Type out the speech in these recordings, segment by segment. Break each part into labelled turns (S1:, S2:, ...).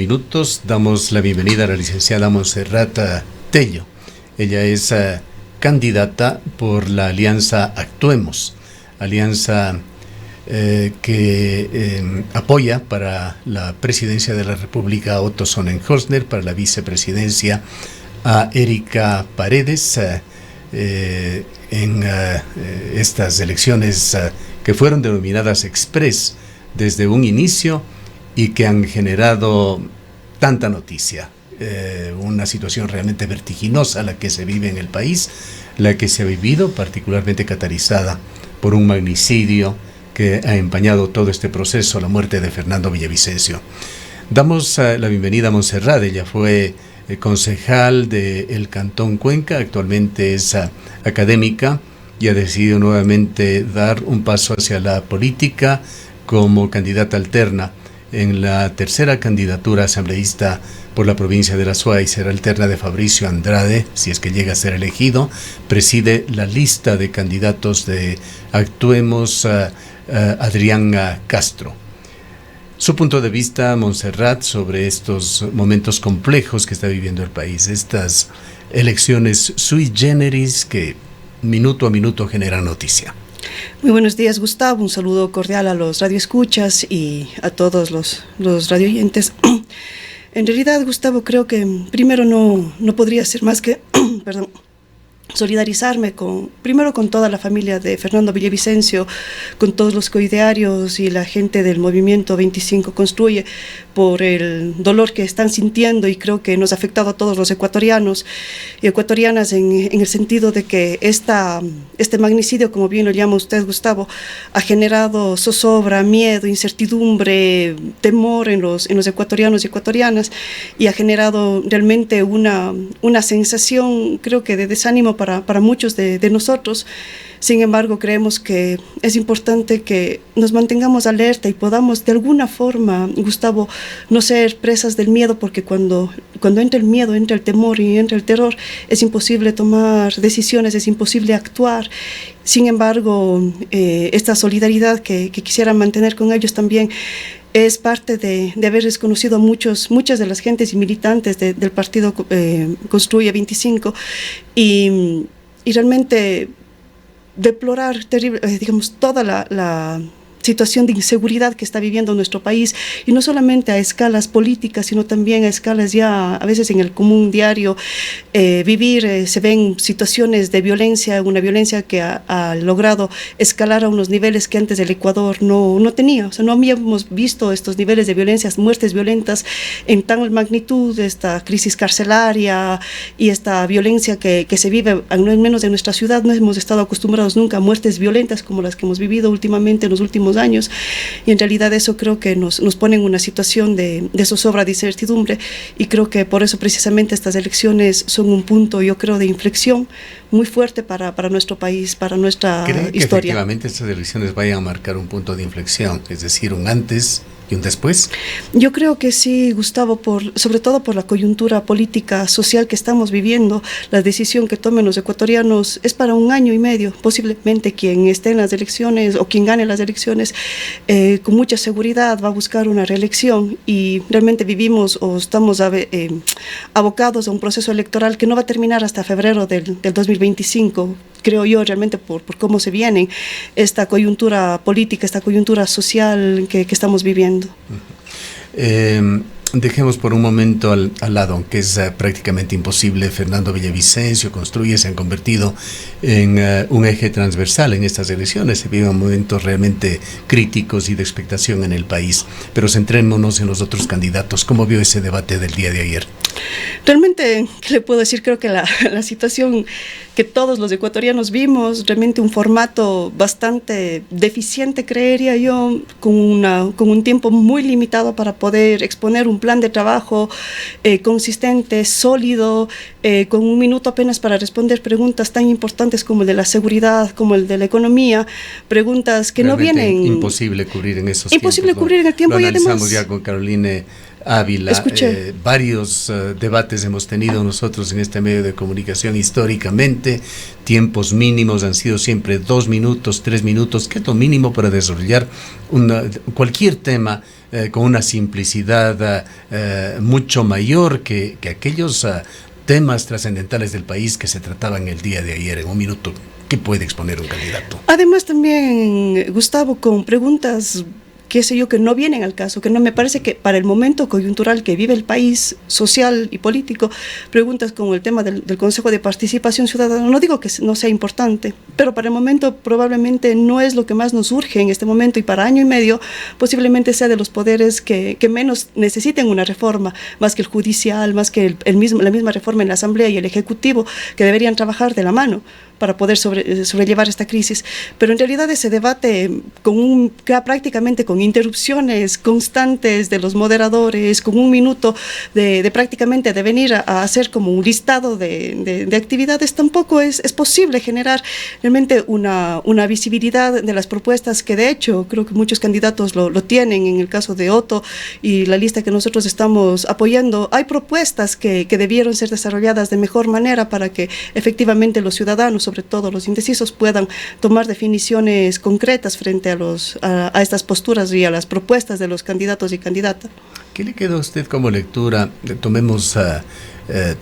S1: Minutos, damos la bienvenida a la licenciada Montserrat Tello. Ella es candidata por la alianza Actuemos, alianza que apoya para la presidencia de la República a Otto Sonnenhorstner, para la vicepresidencia a Erika Paredes, en estas elecciones que fueron denominadas express desde un inicio y que han generado tanta noticia. Una situación realmente vertiginosa la que se vive en el país, la que se ha vivido, particularmente catalizada por un magnicidio que ha empañado todo este proceso, la muerte de Fernando Villavicencio. Damos la bienvenida a Montserrat. Ella fue concejal del Cantón Cuenca, actualmente es académica y ha decidido nuevamente dar un paso hacia la política como candidata alterna en la tercera candidatura asambleísta por la provincia de La Suay. Será alterna de Fabricio Andrade, si es que llega a ser elegido. Preside la lista de candidatos de Actuemos, Adrián Castro. Su punto de vista, Montserrat, sobre estos momentos complejos que está viviendo el país, estas elecciones sui generis que minuto a minuto generan noticia.
S2: Muy buenos días, Gustavo. Un saludo cordial a los radioescuchas y a todos los radioyentes. En realidad, Gustavo, creo que primero no podría ser más que solidarizarme primero con toda la familia de Fernando Villavicencio, con todos los coidearios y la gente del movimiento 25 Construye, por el dolor que están sintiendo, y creo que nos ha afectado a todos los ecuatorianos y ecuatorianas en el sentido de que este magnicidio, como bien lo llama usted, Gustavo, ha generado zozobra, miedo, incertidumbre, temor en los ecuatorianos y ecuatorianas, y ha generado realmente una sensación, creo que de desánimo para muchos de nosotros. Sin embargo, creemos que es importante que nos mantengamos alerta y podamos de alguna forma, Gustavo, no ser presas del miedo, porque cuando entra el miedo, entra el temor y entra el terror, es imposible tomar decisiones, es imposible actuar. Sin embargo, esta solidaridad que quisiera mantener con ellos también es parte de haber desconocido a muchas de las gentes y militantes del partido Construye 25 y realmente deplorar toda la situación de inseguridad que está viviendo nuestro país, y no solamente a escalas políticas, sino también a escalas ya a veces en el común diario se ven situaciones de violencia, una violencia que ha logrado escalar a unos niveles que antes el Ecuador no tenía. O sea, no habíamos visto estos niveles de violencia, muertes violentas en tal magnitud, esta crisis carcelaria y esta violencia que se vive, al menos en nuestra ciudad. No hemos estado acostumbrados nunca a muertes violentas como las que hemos vivido últimamente en los últimos años, y en realidad eso creo que nos pone en una situación de zozobra, de incertidumbre, y creo que por eso precisamente estas elecciones son un punto, yo creo, de inflexión muy fuerte para nuestro país, para nuestra
S1: historia. ¿Cree que
S2: historia.
S1: efectivamente estas elecciones vayan a marcar un punto de inflexión, es decir, un antes y un después?
S2: Yo creo que sí, Gustavo, sobre todo por la coyuntura política, social que estamos viviendo. La decisión que tomen los ecuatorianos es para 1 año y medio. Posiblemente quien esté en las elecciones o quien gane las elecciones con mucha seguridad va a buscar una reelección, y realmente vivimos o estamos abocados a un proceso electoral que no va a terminar hasta febrero del 2025. Creo yo, realmente por cómo se viene esta coyuntura política, esta coyuntura social que estamos viviendo.
S1: Dejemos por un momento al lado, aunque es prácticamente imposible. Fernando Villavicencio, Construye, se han convertido en un eje transversal en estas elecciones. Se viven momentos realmente críticos y de expectación en el país. Pero centrémonos en los otros candidatos. ¿Cómo vio ese debate del día de ayer?
S2: Realmente, ¿qué le puedo decir? Creo que la situación que todos los ecuatorianos vimos, realmente un formato bastante deficiente, creería yo, con un tiempo muy limitado para poder exponer un plan de trabajo consistente, sólido, con 1 minuto apenas para responder preguntas tan importantes como el de la seguridad, como el de la economía, preguntas que
S1: realmente
S2: no vienen...
S1: Imposible cubrir en esos
S2: imposible
S1: tiempos.
S2: Cubrir en el tiempo.
S1: Lo
S2: y
S1: analizamos
S2: además
S1: ya con Caroline Ávila. Varios debates hemos tenido nosotros en este medio de comunicación históricamente. Tiempos mínimos han sido siempre 2 minutos, 3 minutos, que es lo mínimo para desarrollar cualquier tema con una simplicidad mucho mayor que aquellos temas trascendentales del país que se trataban el día de ayer. En un minuto, ¿qué puede exponer un candidato?
S2: Además también, Gustavo, con preguntas, qué sé yo, que no vienen al caso, que no me parece que para el momento coyuntural que vive el país, social y político, preguntas como el tema del Consejo de Participación Ciudadana, no digo que no sea importante, pero para el momento probablemente no es lo que más nos urge en este momento, y para año y medio posiblemente sea de los poderes que menos necesiten una reforma, más que el judicial, más que la misma reforma en la Asamblea y el Ejecutivo, que deberían trabajar de la mano para poder sobrellevar esta crisis. Pero en realidad ese debate prácticamente con interrupciones constantes de los moderadores, con un minuto de prácticamente de venir a hacer como un listado de actividades, tampoco es posible generar realmente una visibilidad de las propuestas que de hecho creo que muchos candidatos lo tienen. En el caso de Otto y la lista que nosotros estamos apoyando, hay propuestas que debieron ser desarrolladas de mejor manera para que efectivamente los ciudadanos, sobre todo los indecisos, puedan tomar definiciones concretas frente a estas posturas y a las propuestas de los candidatos y candidatas.
S1: ¿Qué le queda a usted como lectura? Tomemos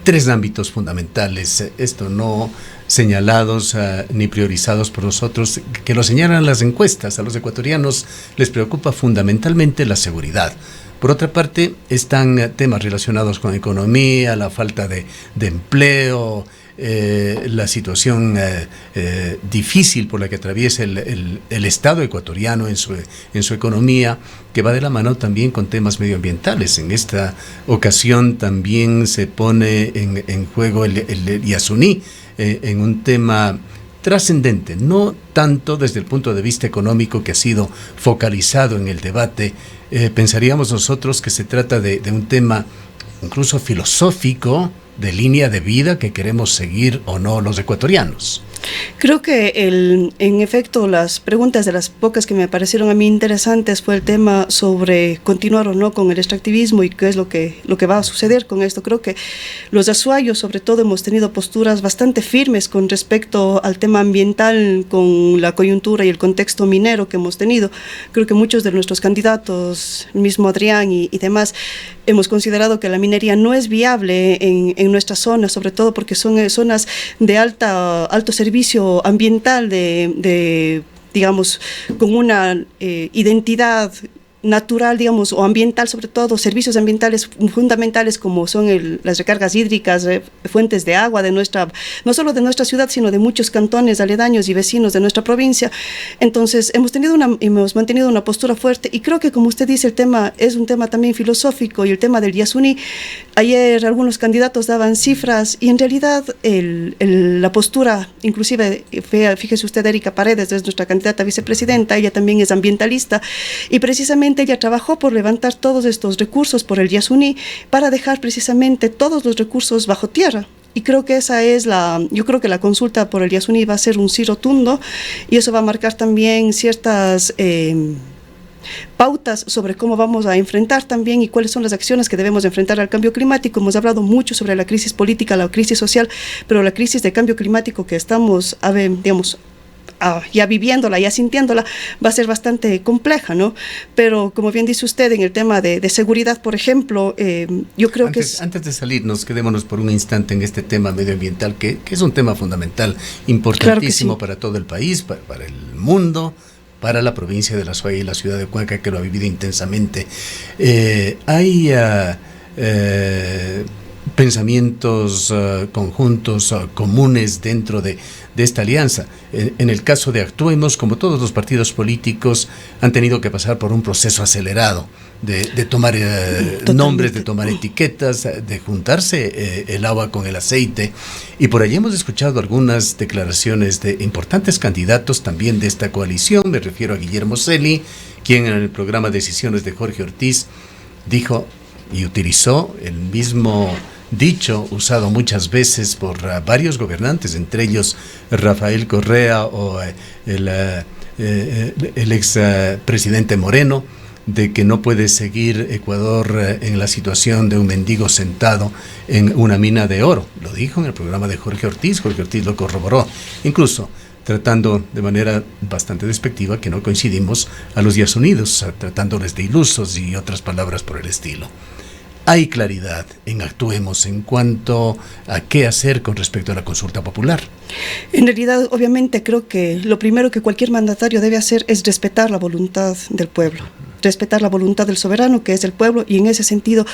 S1: tres ámbitos fundamentales, esto no señalados ni priorizados por nosotros, que lo señalan las encuestas. A los ecuatorianos les preocupa fundamentalmente la seguridad. Por otra parte, están temas relacionados con economía, la falta de empleo, la situación difícil por la que atraviesa el Estado ecuatoriano en su economía, que va de la mano también con temas medioambientales. En esta ocasión también se pone en juego el Yasuní, en un tema trascendente, no tanto desde el punto de vista económico, que ha sido focalizado en el debate. Pensaríamos nosotros que se trata de un tema incluso filosófico, de línea de vida que queremos seguir o no los ecuatorianos.
S2: Creo que en efecto las preguntas, de las pocas que me parecieron a mí interesantes, fue el tema sobre continuar o no con el extractivismo y qué es lo que va a suceder con esto. Creo que los azuayos sobre todo hemos tenido posturas bastante firmes con respecto al tema ambiental, con la coyuntura y el contexto minero que hemos tenido. Creo que muchos de nuestros candidatos, el mismo Adrián y demás, hemos considerado que la minería no es viable en nuestras zonas, sobre todo porque son zonas de alto servicio ambiental, digamos, con una identidad natural, digamos, o ambiental, sobre todo servicios ambientales fundamentales como son las recargas hídricas, fuentes de agua no solo de nuestra ciudad, sino de muchos cantones aledaños y vecinos de nuestra provincia. Entonces hemos mantenido una postura fuerte, y creo que, como usted dice, el tema es un tema también filosófico, y el tema del Yasuní, ayer algunos candidatos daban cifras y en realidad la postura, inclusive fíjese usted, Erika Paredes es nuestra candidata a vicepresidenta, ella también es ambientalista, y precisamente ella trabajó por levantar todos estos recursos por el Yasuní para dejar precisamente todos los recursos bajo tierra. Y creo que yo creo que la consulta por el Yasuní va a ser un sí rotundo, y eso va a marcar también ciertas pautas sobre cómo vamos a enfrentar también y cuáles son las acciones que debemos enfrentar al cambio climático. Hemos hablado mucho sobre la crisis política, la crisis social, pero la crisis de cambio climático que estamos, digamos, ya viviéndola, ya sintiéndola, va a ser bastante compleja, ¿no? Pero como bien dice usted, en el tema de seguridad, por ejemplo, yo creo
S1: Antes de salirnos, quedémonos por un instante en este tema medioambiental, que es un tema fundamental, importantísimo, claro, sí, para todo el país, para el mundo, para la provincia de La Suaya y la ciudad de Cuenca, que lo ha vivido intensamente. Hay pensamientos conjuntos, comunes dentro de esta alianza. En el caso de Actuemos, como todos los partidos políticos, han tenido que pasar por un proceso acelerado de tomar nombres, de tomar etiquetas, de juntarse el agua con el aceite. Y por allí hemos escuchado algunas declaraciones de importantes candidatos también de esta coalición. Me refiero a Guillermo Celi, quien en el programa Decisiones de Jorge Ortiz dijo y utilizó el mismo dicho usado muchas veces por varios gobernantes, entre ellos Rafael Correa o el ex presidente Moreno, de que no puede seguir Ecuador en la situación de un mendigo sentado en una mina de oro. Lo dijo en el programa de Jorge Ortiz lo corroboró. Incluso tratando de manera bastante despectiva que no coincidimos a los Días Unidos, tratándoles de ilusos y otras palabras por el estilo. Hay claridad en Actuemos en cuanto a qué hacer con respecto a la consulta popular.
S2: En realidad, obviamente, creo que lo primero que cualquier mandatario debe hacer es respetar la voluntad del pueblo, respetar la voluntad del soberano, que es el pueblo, y en ese sentido,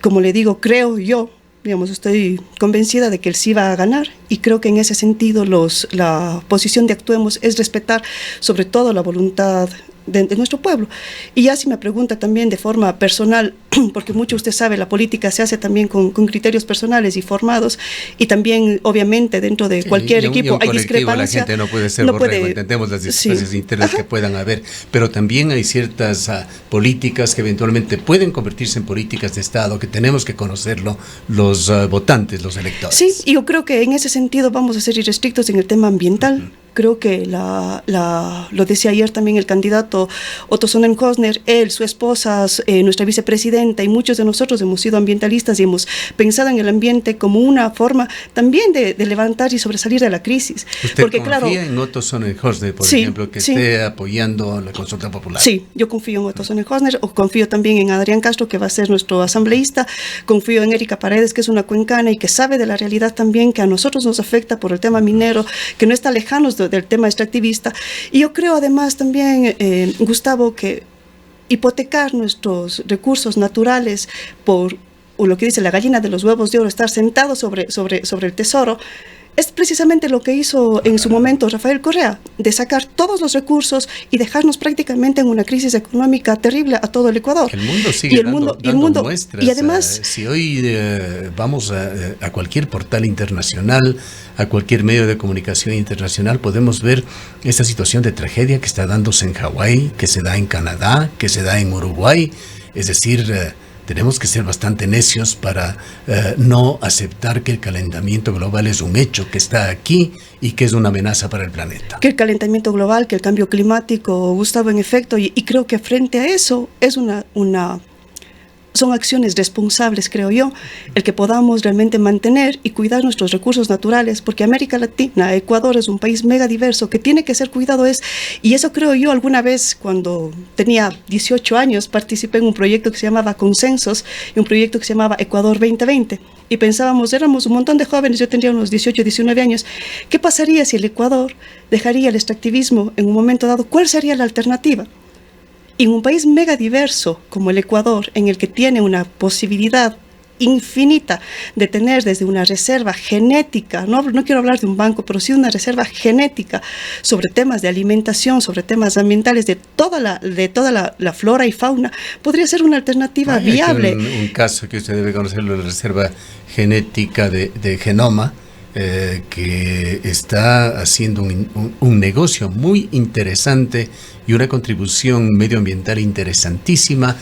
S2: como le digo, creo yo, digamos, estoy convencida de que él sí va a ganar, y creo que en ese sentido la posición de Actuemos es respetar sobre todo la voluntad de nuestro pueblo. Y ya si me pregunta también de forma personal, porque mucho usted sabe, la política se hace también con criterios personales y formados, y también obviamente dentro de cualquier equipo hay discrepancia.
S1: La gente no puede ser borrego, entendemos las discrepancias internas que puedan haber, pero también hay ciertas políticas que eventualmente pueden convertirse en políticas de Estado, que tenemos que conocerlo los votantes, los electores.
S2: Sí, y yo creo que en ese sentido vamos a ser irrestrictos en el tema ambiental. Creo que lo decía ayer también el candidato Otto Sonnenhorstner, él, su esposa, nuestra vicepresidenta y muchos de nosotros hemos sido ambientalistas y hemos pensado en el ambiente como una forma también de levantar y sobresalir de la crisis.
S1: ¿Usted confía en Otto Sonnenhorstner, por ejemplo, que esté apoyando la consulta popular?
S2: Sí, yo confío en Otto Sonnenhorstner, confío también en Adrián Castro, que va a ser nuestro asambleísta, confío en Erika Paredes, que es una cuencana y que sabe de la realidad también que a nosotros nos afecta por el tema minero, que no está lejano del tema extractivista. Y yo creo además también, Gustavo, que hipotecar nuestros recursos naturales por lo que dice la gallina de los huevos de oro, estar sentado sobre el tesoro, es precisamente lo que hizo en su momento Rafael Correa, de sacar todos los recursos y dejarnos prácticamente en una crisis económica terrible a todo el Ecuador.
S1: El mundo sigue dando muestras.
S2: Y además,
S1: si hoy vamos a cualquier portal internacional, a cualquier medio de comunicación internacional, podemos ver esta situación de tragedia que está dándose en Hawái, que se da en Canadá, que se da en Uruguay. Es decir, tenemos que ser bastante necios para no aceptar que el calentamiento global es un hecho que está aquí y que es una amenaza para el planeta.
S2: Que el calentamiento global, que el cambio climático, Gustavo, en efecto, y creo que frente a eso es son acciones responsables, creo yo, el que podamos realmente mantener y cuidar nuestros recursos naturales, porque América Latina, Ecuador es un país mega diverso que tiene que ser cuidado, y eso creo yo. Alguna vez cuando tenía 18 años participé en un proyecto que se llamaba Consensos y un proyecto que se llamaba Ecuador 2020, y pensábamos, éramos un montón de jóvenes, yo tendría unos 18, 19 años, ¿qué pasaría si el Ecuador dejaría el extractivismo en un momento dado? ¿Cuál sería la alternativa? En un país mega diverso como el Ecuador, en el que tiene una posibilidad infinita de tener desde una reserva genética, no quiero hablar de un banco, pero sí una reserva genética sobre temas de alimentación, sobre temas ambientales, de toda la flora y fauna, podría ser una alternativa viable.
S1: Un caso que usted debe conocerlo, la reserva genética de Genoma, que está haciendo un negocio muy interesante y una contribución medioambiental interesantísima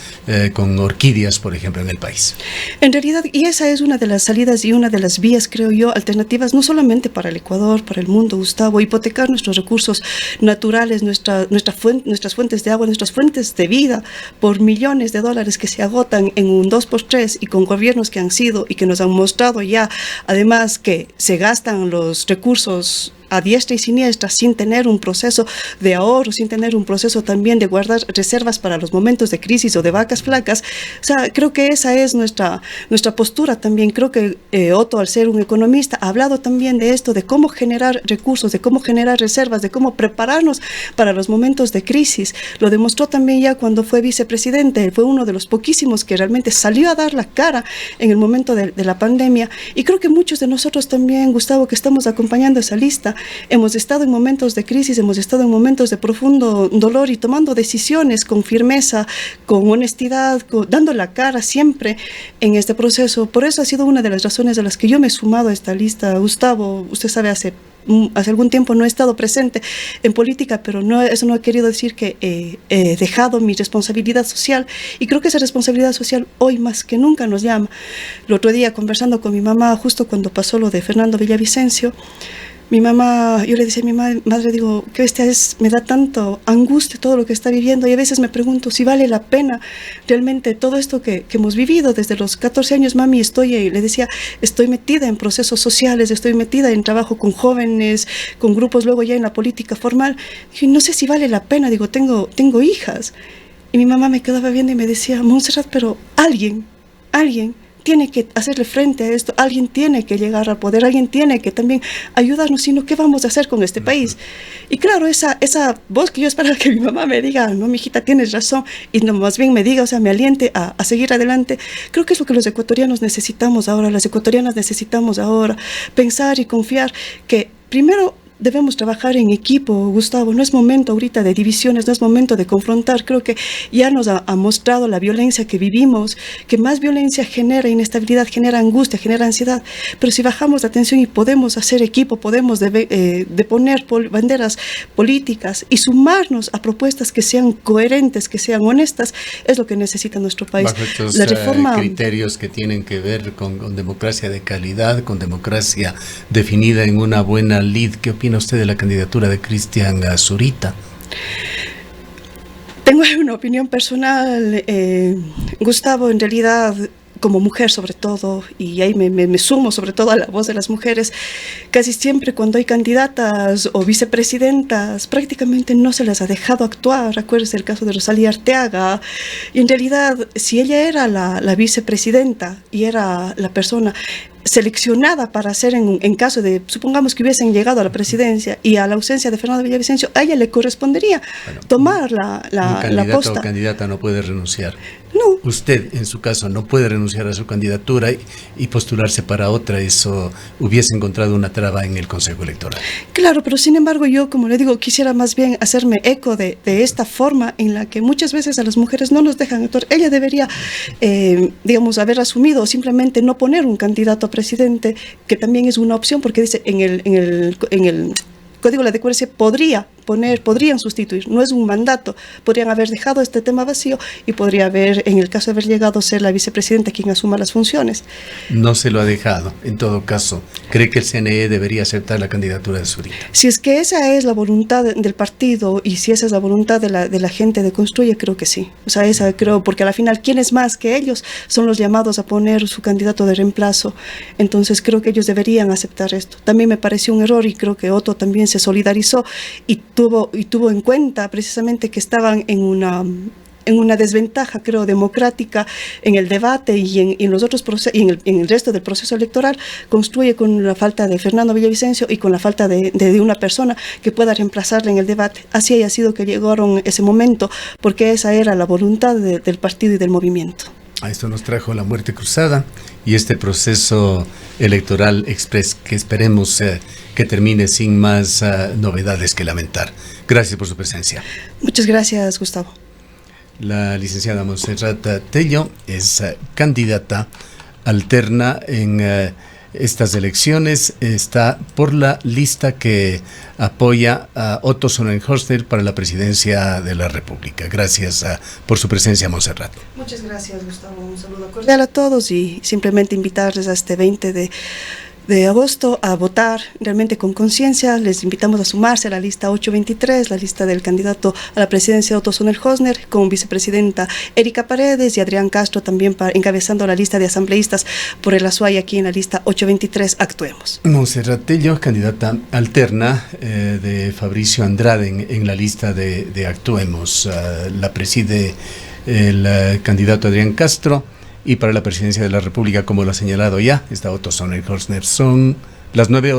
S1: con orquídeas, por ejemplo, en el país.
S2: En realidad, y esa es una de las salidas y una de las vías, creo yo, alternativas, no solamente para el Ecuador, para el mundo, Gustavo, hipotecar nuestros recursos naturales, nuestras fuentes de agua, nuestras fuentes de vida, por millones de dólares que se agotan en un 2x3 y con gobiernos que han sido y que nos han mostrado ya, además, que se gastan los recursos a diestra y siniestra, sin tener un proceso de ahorro, sin tener un proceso también de guardar reservas para los momentos de crisis o de vacas flacas. O sea, creo que esa es nuestra postura también. Creo que Otto, al ser un economista, ha hablado también de esto, de cómo generar recursos, de cómo generar reservas, de cómo prepararnos para los momentos de crisis. Lo demostró también ya cuando fue vicepresidente. Él fue uno de los poquísimos que realmente salió a dar la cara en el momento de la pandemia. Y creo que muchos de nosotros también, Gustavo, que estamos acompañando esa lista, hemos estado en momentos de crisis, hemos estado en momentos de profundo dolor y tomando decisiones con firmeza, con honestidad, dando la cara siempre en este proceso. Por eso ha sido una de las razones de las que yo me he sumado a esta lista. Gustavo, usted sabe, hace algún tiempo no he estado presente en política, pero eso no ha querido decir que he dejado mi responsabilidad social, y creo que esa responsabilidad social hoy más que nunca nos llama. El otro día, conversando con mi mamá, justo cuando pasó lo de Fernando Villavicencio, Mi mamá, yo le decía a mi madre, digo, qué bestia es, me da tanto angustia todo lo que está viviendo, y a veces me pregunto si vale la pena realmente todo esto que hemos vivido desde los 14 años. Mami, le decía, estoy metida en procesos sociales, estoy metida en trabajo con jóvenes, con grupos, luego ya en la política formal. Dije, no sé si vale la pena, digo, tengo hijas. Y mi mamá me quedaba viendo y me decía, Montserrat, pero alguien tiene que hacerle frente a esto, alguien tiene que llegar al poder, alguien tiene que también ayudarnos, sino ¿qué vamos a hacer con este país? Y claro, esa voz que yo esperaba que mi mamá me diga, no, mijita, tienes razón, y no, más bien me diga, o sea, me aliente a seguir adelante. Creo que es lo que los ecuatorianos necesitamos ahora, las ecuatorianas necesitamos ahora, pensar y confiar que primero debemos trabajar en equipo, Gustavo. No es momento ahorita de divisiones, no es momento de confrontar. Creo que ya nos ha mostrado la violencia que vivimos, que más violencia genera inestabilidad, genera angustia, genera ansiedad. Pero si bajamos la tensión y podemos hacer equipo, podemos poner banderas políticas y sumarnos a propuestas que sean coherentes, que sean honestas, es lo que necesita nuestro país.
S1: Bajo estos criterios que tienen que ver con democracia de calidad, con democracia definida en una buena lid, ¿qué opina usted de la candidatura de Cristian Zurita?
S2: Tengo una opinión personal, Gustavo, en realidad, como mujer sobre todo, y ahí me sumo sobre todo a la voz de las mujeres, casi siempre cuando hay candidatas o vicepresidentas, prácticamente no se las ha dejado actuar. Acuérdese el caso de Rosalía Arteaga, y en realidad, si ella era la vicepresidenta y era la persona seleccionada para ser en caso de, supongamos que hubiesen llegado a la presidencia y a la ausencia de Fernando Villavicencio, a ella le correspondería tomar la posta.
S1: O candidata no puede renunciar.
S2: No.
S1: Usted, en su caso, no puede renunciar a su candidatura y postularse para otra. Eso hubiese encontrado una traba en el Consejo Electoral.
S2: Claro, pero sin embargo yo, como le digo, quisiera más bien hacerme eco de esta forma en la que muchas veces a las mujeres no nos dejan actuar. Ella debería, digamos, haber asumido o simplemente no poner un candidato a presidente, que también es una opción, porque dice en el Código de la Democracia podrían sustituir, no es un mandato, podrían haber dejado este tema vacío y podría haber, en el caso de haber llegado a ser la vicepresidenta quien asuma las funciones.
S1: No se lo ha dejado, en todo caso. ¿Cree que el CNE debería aceptar la candidatura de Zurita?
S2: Si es que esa es la voluntad del partido y si esa es la voluntad de la gente de Construye, creo que sí. O sea, esa creo, porque a la final, ¿quiénes más que ellos son los llamados a poner su candidato de reemplazo? Entonces creo que ellos deberían aceptar esto. También me pareció un error y creo que Otto también se solidarizó y tuvo en cuenta precisamente que estaban en una desventaja, creo, democrática en el debate y en los otros procesos, y en el resto del proceso electoral. Construye con la falta de Fernando Villavicencio y con la falta de una persona que pueda reemplazarle en el debate. Así haya sido que llegaron ese momento, porque esa era la voluntad del partido y del movimiento.
S1: A esto nos trajo la muerte cruzada y este proceso electoral express que esperemos que termine sin más novedades que lamentar. Gracias por su presencia.
S2: Muchas gracias, Gustavo.
S1: La licenciada Montserrat Tello es candidata alterna en estas elecciones. Está por la lista que apoya a Otto Sonnenhorster para la presidencia de la República. Gracias por su presencia, Montserrat.
S2: Muchas gracias, Gustavo. Un saludo cordial a todos y simplemente invitarles a este 20 de agosto a votar realmente con conciencia. Les invitamos a sumarse a la lista 823, la lista del candidato a la presidencia Otto Sonnenhorster, con vicepresidenta Erika Paredes y Adrián Castro también encabezando la lista de asambleístas por el Azuay. Aquí en la lista 823 actuemos.
S1: Montserrat Tello, candidata alterna de Fabricio Andrade en la lista de Actuemos. La preside el candidato Adrián Castro. Y para la presidencia de la República, como lo ha señalado ya, está Otto Sonnenhorster. Son las 9:00.